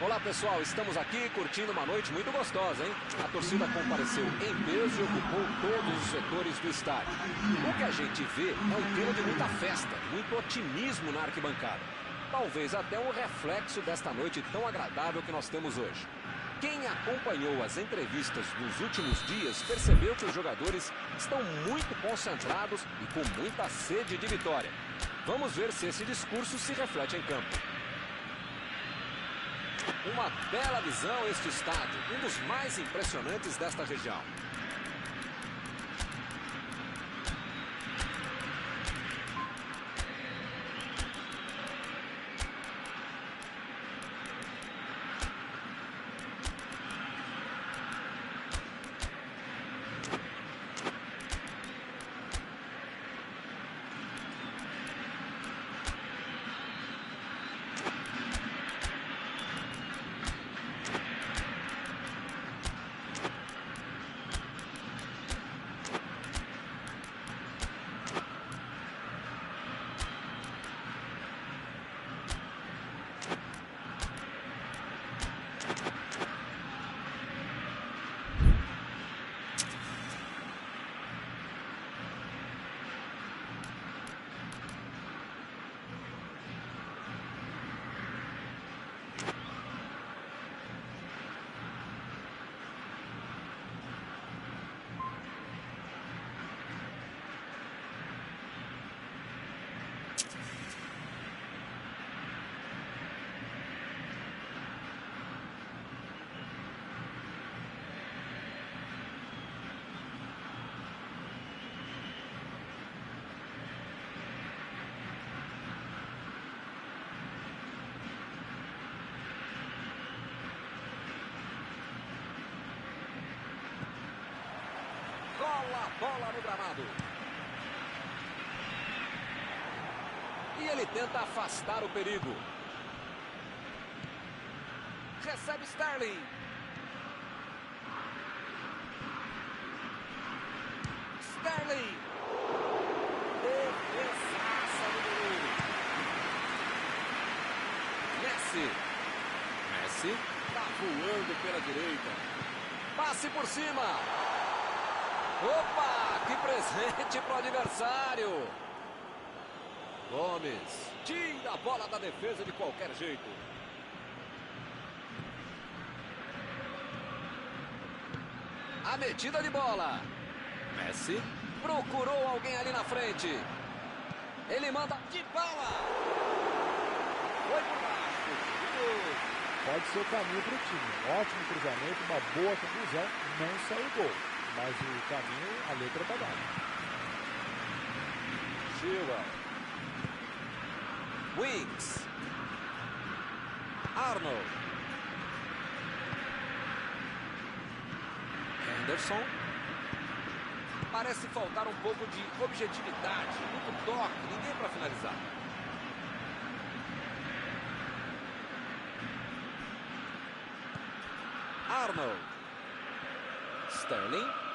Olá pessoal, estamos aqui curtindo uma noite muito gostosa, hein? A torcida compareceu em peso e ocupou todos os setores do estádio. O que a gente vê é um clima de muita festa, muito otimismo na arquibancada. Talvez até um reflexo desta noite tão agradável que nós temos hoje. Quem acompanhou as entrevistas dos últimos dias percebeu que os jogadores estão muito concentrados e com muita sede de vitória. Vamos ver se esse discurso se reflete em campo. Uma bela visão este estádio, um dos mais impressionantes desta região. Bola no gramado. E ele tenta afastar o perigo. Recebe Sterling. Sterling. Defesaça do goleiro. Messi tá voando pela direita. Passe por cima. Opa, que presente para o adversário. Gomes tira a bola da defesa de qualquer jeito. A metida de bola. Messi procurou alguém ali na frente. Ele manda de bala. Foi por baixo. Pode ser o caminho para o time. Ótimo cruzamento, uma boa conclusão. Não saiu gol. Mas o caminho, a letra está dada. Chilwell. Winks. Arnold. Henderson. Parece faltar um pouco de objetividade, muito toque, ninguém para finalizar. Arnold. Sterling.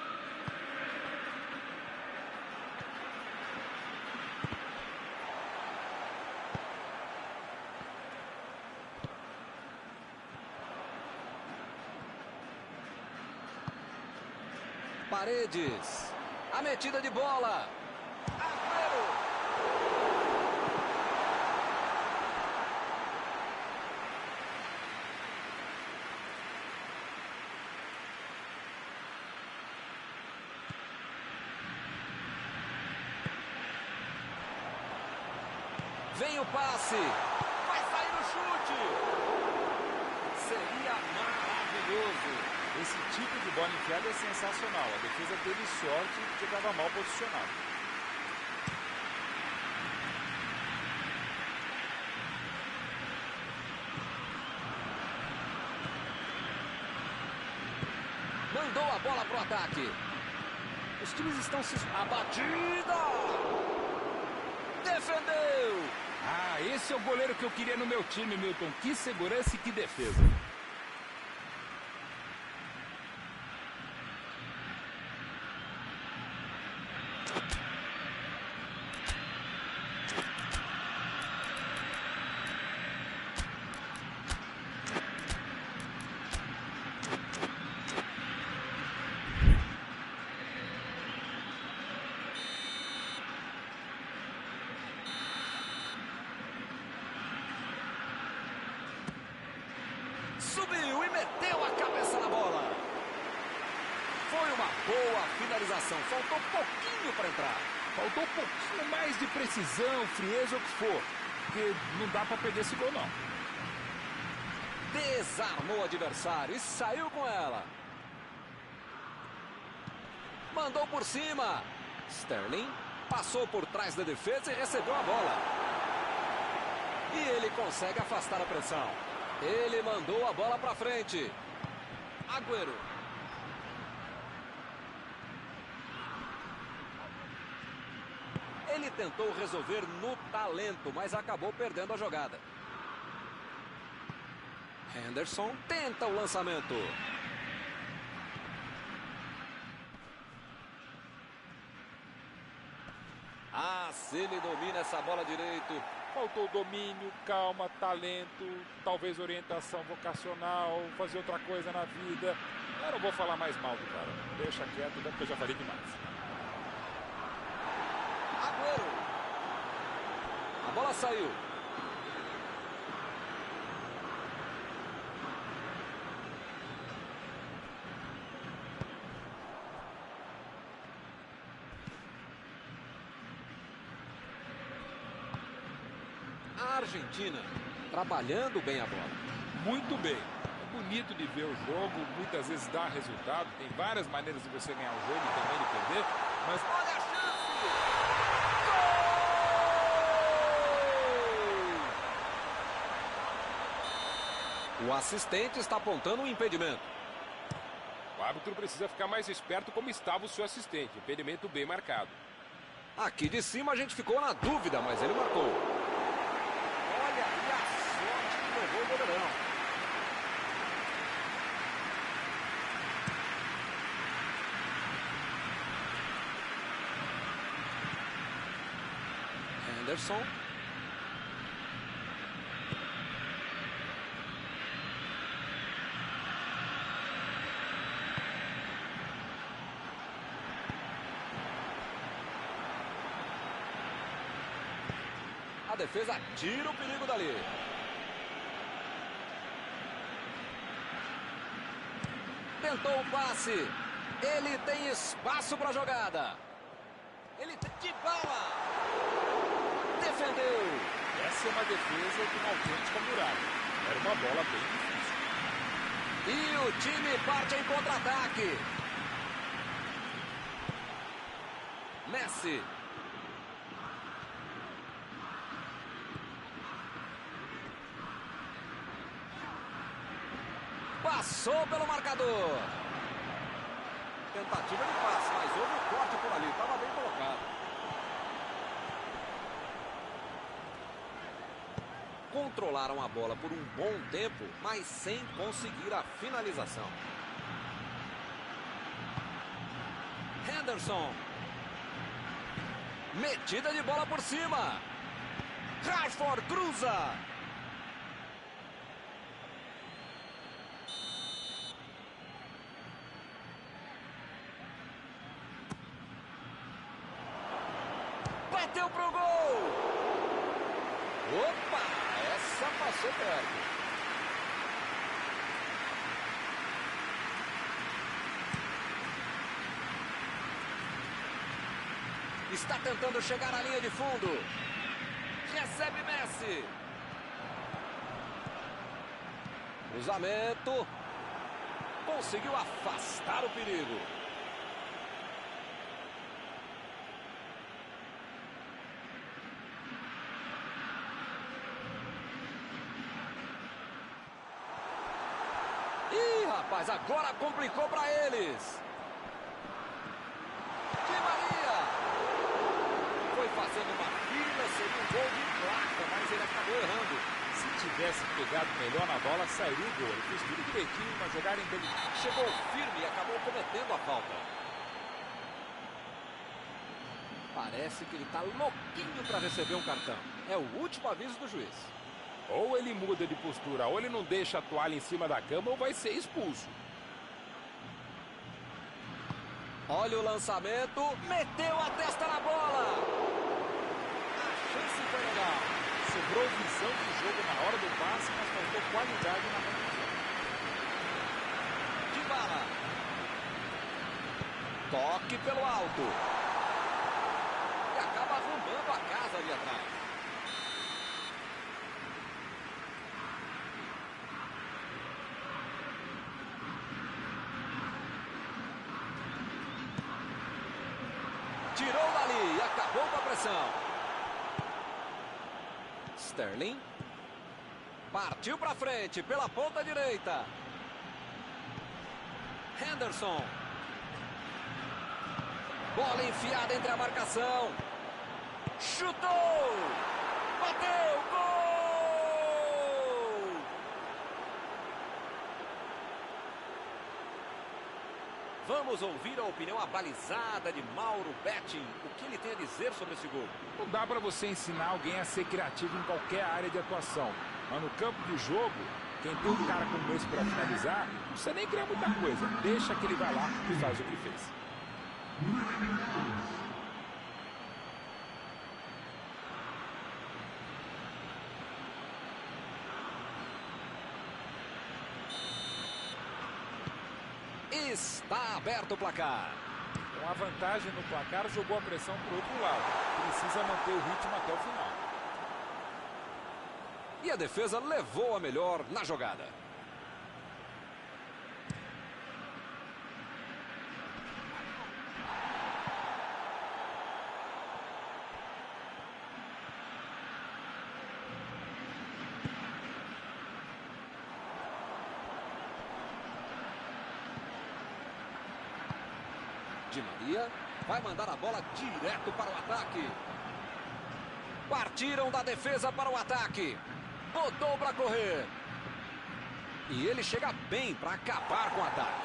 Paredes. A metida de bola. Agüero. Vem o passe. Vai sair o chute. Seria maravilhoso. Esse tipo de bola enfiada é sensacional. A defesa teve sorte de estava mal posicionado. Mandou a bola pro ataque. Os times estão se... A batida! Defendeu! Ah, esse é o goleiro que eu queria no meu time, Milton. Que segurança e que defesa. Subiu e meteu a cabeça na bola. Foi uma boa finalização. Faltou pouquinho para entrar. Faltou um pouquinho mais de precisão, frieza, o que for. Porque não dá para perder esse gol, não. Desarmou o adversário e saiu com ela. Mandou por cima. Sterling passou por trás da defesa e recebeu a bola. E ele consegue afastar a pressão. Ele mandou a bola para frente. Agüero. Ele tentou resolver no talento, mas acabou perdendo a jogada. Henderson tenta o lançamento. Ah, se ele domina essa bola direito. Faltou domínio, calma, talento, talvez orientação vocacional, fazer outra coisa na vida. Eu não vou falar mais mal do cara. Deixa quieto, porque eu já falei demais. Agüero. A bola saiu. A Argentina trabalhando bem a bola. Muito bem. É bonito de ver o jogo, muitas vezes dá resultado. Tem várias maneiras de você ganhar o jogo e também de perder. Mas Olha a chance! Gol! O assistente está apontando um impedimento. o árbitro precisa ficar mais esperto como estava o seu assistente. Impedimento bem marcado. Aqui de cima a gente ficou na dúvida, mas ele marcou. Olha aí a sorte que levou o goleirão. Henderson. A defesa tira o perigo dali. Tentou o passe. Ele tem espaço para a jogada. Ele tem de bala. Defendeu. Essa é uma defesa de uma autêntica muralha. Era uma bola bem difícil. E o time parte em contra-ataque. Messi. Passou pelo marcador. Tentativa de passe, mas houve um corte por ali. Estava bem colocado. Controlaram a bola por um bom tempo, mas sem conseguir a finalização. Henderson. Metida de bola por cima. Rashford cruza. Bateu pro gol. Opa, essa passou perto. Está tentando chegar à linha de fundo. Recebe Messi. Cruzamento. Conseguiu afastar o perigo. Ih, rapaz, agora complicou para eles. Di Maria. Foi fazendo uma fila, seria um gol de placa, mas ele acabou errando. Se tivesse pegado melhor na bola, sairia o gol. Ele fez tudo direitinho, uma jogada inteligente. Chegou firme e acabou cometendo a falta. Parece que ele está louquinho para receber um cartão. É o último aviso do juiz. Ou ele muda de postura, ou ele não deixa a toalha em cima da cama, ou vai ser expulso. Olha o lançamento, meteu a testa na bola. A chance foi legal. Sobrou visão do jogo na hora do passe, mas faltou qualidade na conclusão. Toque pelo alto. E acaba arrumando a casa ali atrás. Tirou dali e acabou com a pressão. Sterling. Partiu para frente pela ponta direita. Henderson. Bola enfiada entre a marcação. Chutou. Bateu. Gol! Vamos ouvir a opinião abalizada de Mauro Betting. O que ele tem a dizer sobre esse gol? Não dá para você ensinar alguém a ser criativo em qualquer área de atuação. Mas no campo de jogo, quem tem um cara como esse para finalizar, não precisa nem criar muita coisa. Deixa que ele vai lá e faz o que fez. Está aberto o placar. Com a vantagem no placar, jogou a pressão para o outro lado. Precisa manter o ritmo até o final. E a defesa levou a melhor na jogada. Di Maria vai mandar a bola direto para o ataque. Partiram da defesa para o ataque. Botou para correr. E ele chega bem para acabar com o ataque.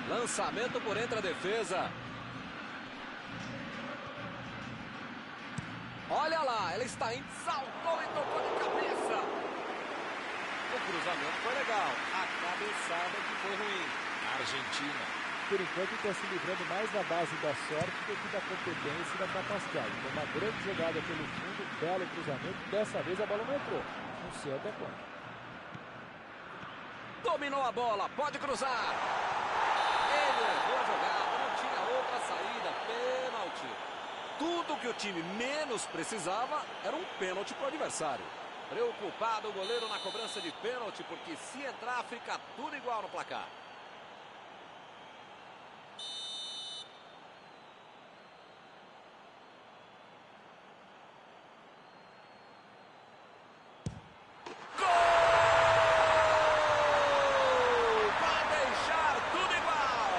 Lançamento por entre a defesa. Olha lá, ela está indo, saltou e tocou de cabeça. O cruzamento foi legal, a cabeçada que foi ruim. Argentina. Por enquanto está se livrando mais da base da sorte do que da competência e da capacidade. Foi uma grande jogada pelo fundo, belo cruzamento. Dessa vez a bola não entrou. Não sei até quando. Dominou a bola, pode cruzar. Ele errou a jogada, não tinha outra saída, pênalti. Tudo que o time menos precisava era um pênalti para o adversário. Preocupado o goleiro na cobrança de pênalti, porque se entrar fica tudo igual no placar. Gol! Para deixar tudo igual.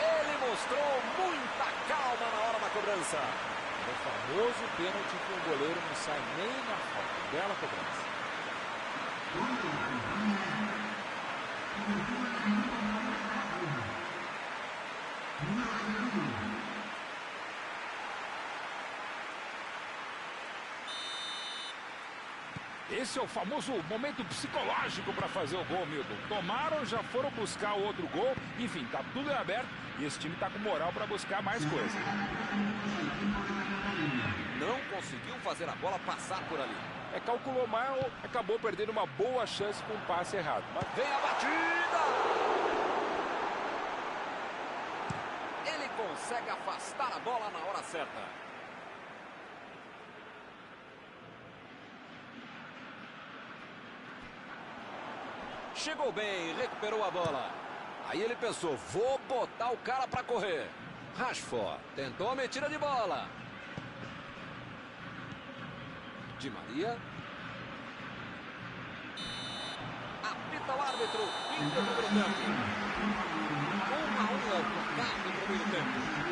Ele mostrou muita calma na hora da cobrança. O famoso pênalti que o goleiro não sai nem na falta. Bela cobrança. Esse é o famoso momento psicológico para fazer o gol, Milton. Tomaram, já foram buscar o outro gol. Enfim, tá tudo em aberto e esse time tá com moral para buscar mais coisa. Não conseguiu fazer a bola passar por ali. Calculou mal, acabou perdendo uma boa chance com um passe errado. Mas Vem a batida! Ele consegue afastar a bola na hora certa. Chegou bem, recuperou a bola. Aí ele pensou, vou botar o cara para correr. Rashford tentou a metida de bola. Di Maria. Apita o árbitro. Fim do primeiro tempo. 1-1 é o placar do primeiro tempo.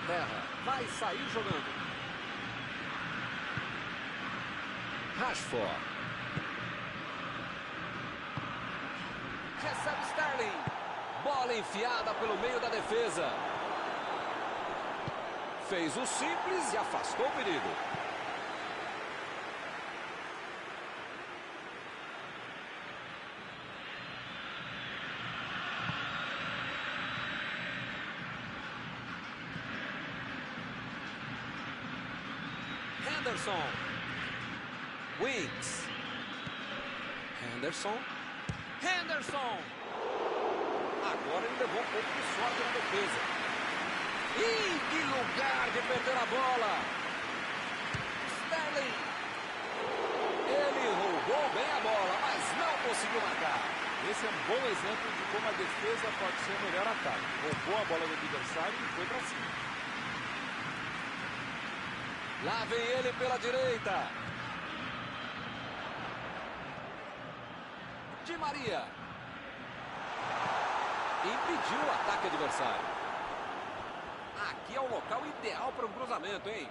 terra. Vai sair jogando. Rashford. Recebe Sterling. Bola enfiada pelo meio da defesa. Fez o simples e afastou o perigo. Henderson. Winks. Henderson. Henderson. Agora ele levou um pouco de sorte na defesa. Ih, que lugar de perder a bola. Sterling. Ele roubou bem a bola, mas não conseguiu marcar. Esse é um bom exemplo de como a defesa pode ser o melhor ataque. Roubou a bola do adversário e foi para cima. Lá vem ele pela direita. Di Maria. Impediu o ataque adversário. Aqui é o local ideal para um cruzamento, hein?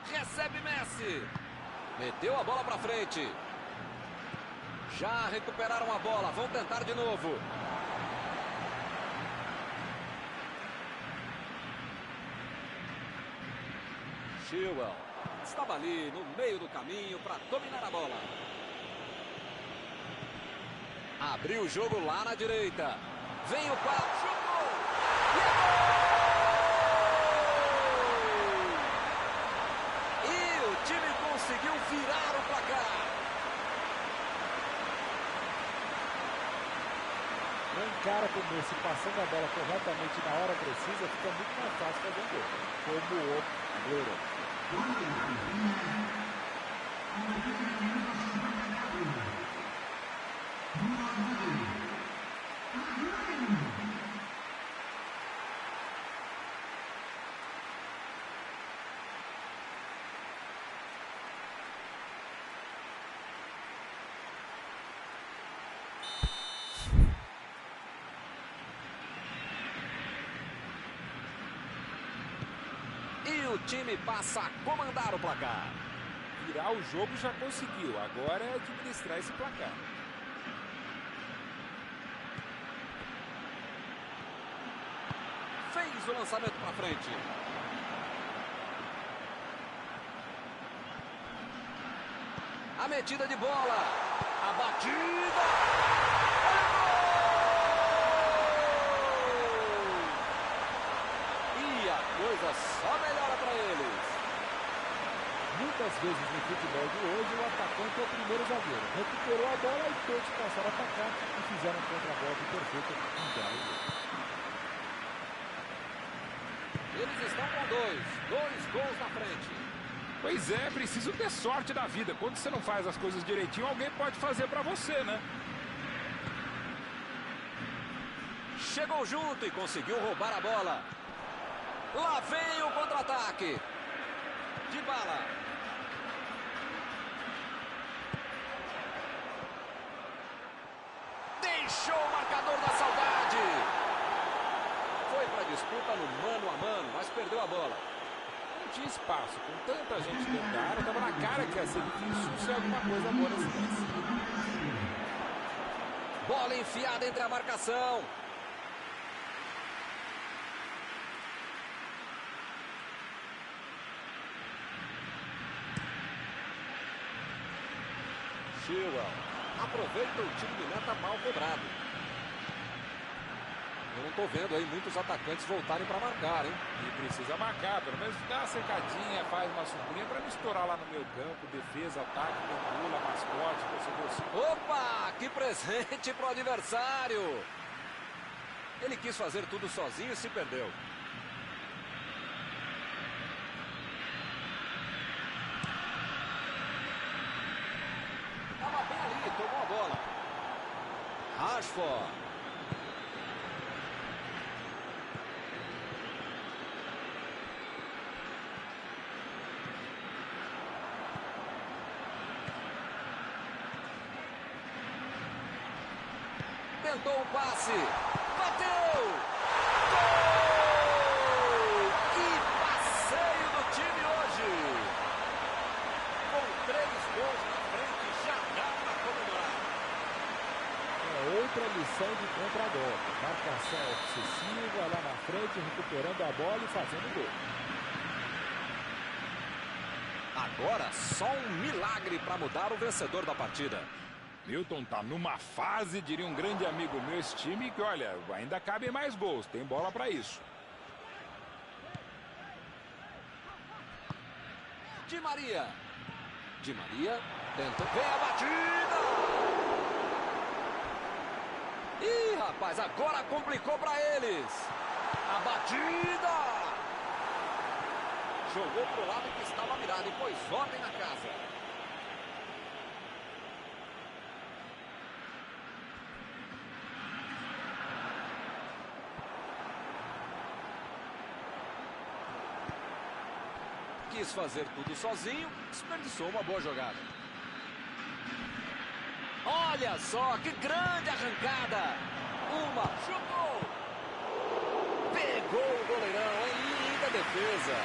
Recebe Messi. Meteu a bola para frente. Já recuperaram a bola. Vão tentar de novo. Chilwell estava ali no meio do caminho para dominar a bola. Abriu o jogo lá na direita. Vem o passe, chutou! E é gol! E o time conseguiu virar o placar. Um cara como esse, passando a bola corretamente na hora precisa, fica muito mais fácil fazer um gol. Como o Agüero. E o time passa a comandar o placar. Virar o jogo já conseguiu. Agora é administrar esse placar. Fez o lançamento para frente. A metida de bola. A batida. Coisa só melhora para eles. Muitas vezes no futebol de hoje o atacante é o primeiro zagueiro. Recuperou a bola e todos passaram a atacar e fizeram um contra-golpe perfeito em belo gol. Eles estão com dois gols na frente. Pois é, preciso ter sorte da vida. Quando você não faz as coisas direitinho, alguém pode fazer para você, né? Chegou junto e conseguiu roubar a bola. Lá vem o contra-ataque. Dybala. Deixou o marcador da saudade. Foi para a disputa no mano a mano, mas perdeu a bola. Não tinha espaço. Com tanta gente dentro da área, estava na cara que ia ser difícil ser alguma coisa boa nesse lance. Bola enfiada entre a marcação. Chilwell aproveita o tiro de meta mal cobrado. Eu não estou vendo aí muitos atacantes voltarem para marcar, hein? E precisa marcar, pelo menos dá uma secadinha, faz uma sombrinha para não estourar lá no meio campo, defesa, ataque, pendula, mascote, torcedor. Opa, que presente pro adversário! Ele quis fazer tudo sozinho e se perdeu. Estava bem ali, tomou a bola. Rashford. Tentou o passe. Bateu! Gol! Que passeio do time hoje! Com 3 gols na frente, já dá para comemorar. Outra lição de contra-golpe. Marcação obsessiva lá na frente, recuperando a bola e fazendo gol. Agora só um milagre para mudar o vencedor da partida. Milton tá numa fase, diria um grande amigo meu, esse time, que olha, ainda cabem mais gols, tem bola para isso. Di Maria. Di Maria tenta, vem a batida! Ih, rapaz, agora complicou para eles. A batida! Jogou pro lado que estava virado e pôs ordem na casa. Quis fazer tudo sozinho, desperdiçou uma boa jogada. Olha só, que grande arrancada! Chutou! Pegou o goleirão, em linda defesa.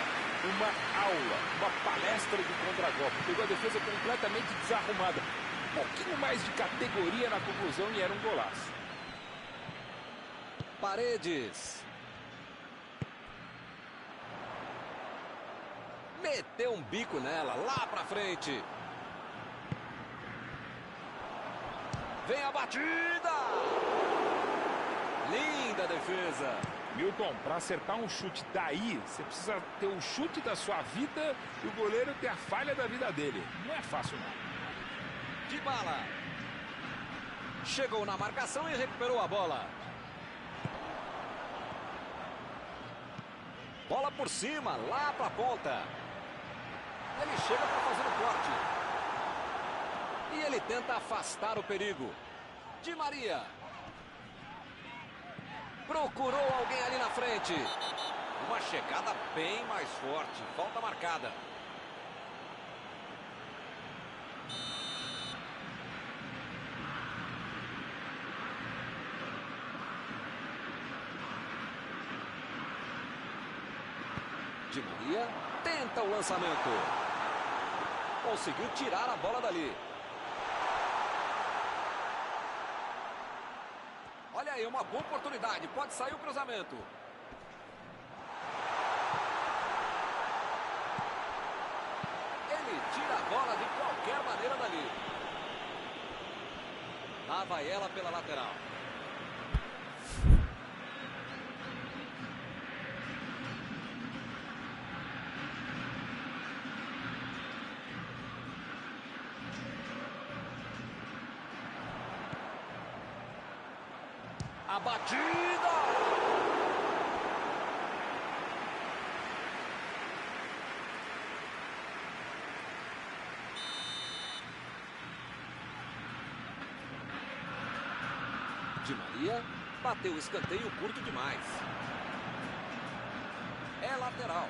Uma aula, uma palestra de contra-golpe. Pegou a defesa completamente desarrumada. Um pouquinho mais de categoria na conclusão e era um golaço. Paredes. Meteu um bico nela, lá pra frente. Vem a batida! Linda defesa. Milton, para acertar um chute daí, você precisa ter o chute da sua vida e o goleiro ter a falha da vida dele. Não é fácil, não. Dybala. Chegou na marcação e recuperou a bola. Bola por cima, lá para a ponta. Ele chega para fazer o corte. E ele tenta afastar o perigo. Di Maria. Procurou alguém ali na frente. Uma chegada bem mais forte. Falta marcada. Di Maria tenta o lançamento. Conseguiu tirar a bola dali. Olha aí, uma boa oportunidade. Pode sair o cruzamento. Ele tira a bola de qualquer maneira dali. Lá vai ela pela lateral. A batida! Di Maria bateu o escanteio curto demais. É lateral.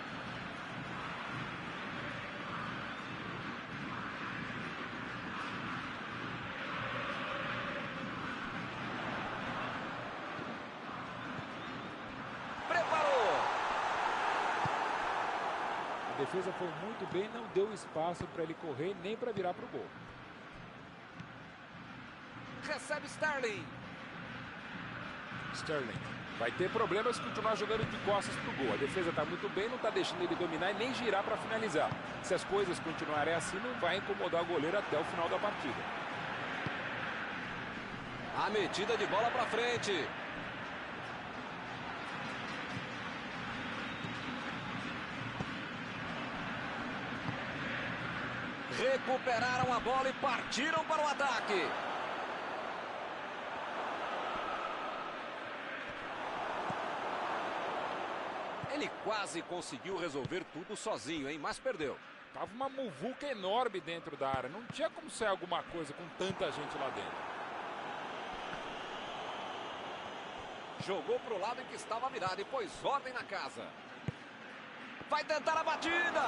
A defesa foi muito bem, não deu espaço para ele correr nem para virar para o gol. Recebe Sterling. Sterling vai ter problemas se continuar jogando de costas pro gol. A defesa está muito bem, não está deixando ele dominar e nem girar para finalizar. Se as coisas continuarem assim, não vai incomodar o goleiro até o final da partida. A metida de bola para frente. Recuperaram a bola e partiram para o ataque. Ele quase conseguiu resolver tudo sozinho, hein? Mas perdeu. Tava uma muvuca enorme dentro da área. Não tinha como sair alguma coisa com tanta gente lá dentro. Jogou para o lado em que estava virado e pôs ordem na casa. Vai tentar a batida.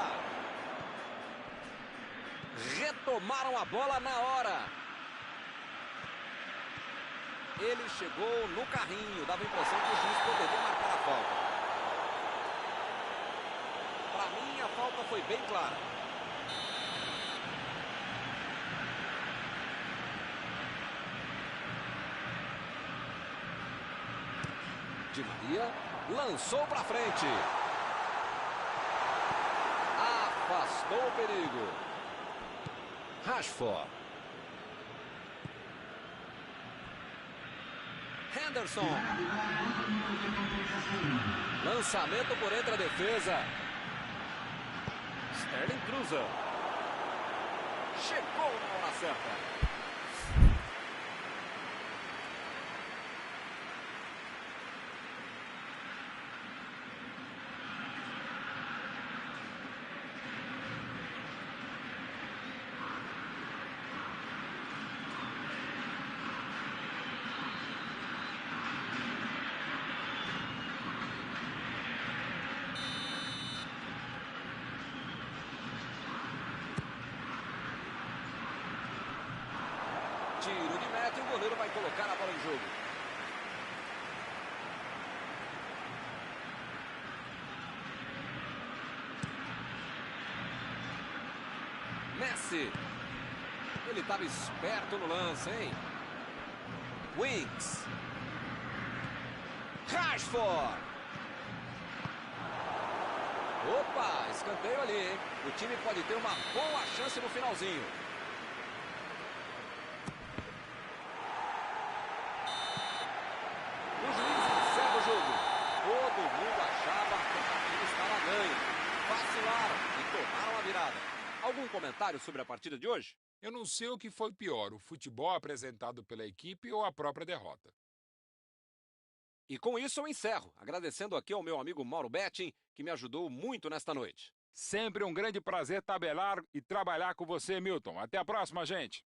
Retomaram a bola na hora. Ele chegou no carrinho, dava a impressão que o juiz poderia marcar a falta. Para mim, a falta foi bem clara. Di Maria lançou para frente. Afastou o perigo. Rashford. Henderson. Lançamento por entre a defesa. Sterling cruza. Chegou na hora certa. Tiro de meta e o goleiro vai colocar a bola em jogo. Messi. Ele estava esperto no lance, hein? Winks. Rashford. Opa, escanteio ali, hein? O time pode ter uma boa chance no finalzinho. O juiz encerra o jogo. Todo mundo achava que a partida estava ganha. Vacilaram e tomaram a virada. Algum comentário sobre a partida de hoje? Eu não sei o que foi pior, o futebol apresentado pela equipe ou a própria derrota. E com isso eu encerro, agradecendo aqui ao meu amigo Mauro Betting, que me ajudou muito nesta noite. Sempre um grande prazer tabelar e trabalhar com você, Milton. Até a próxima, gente!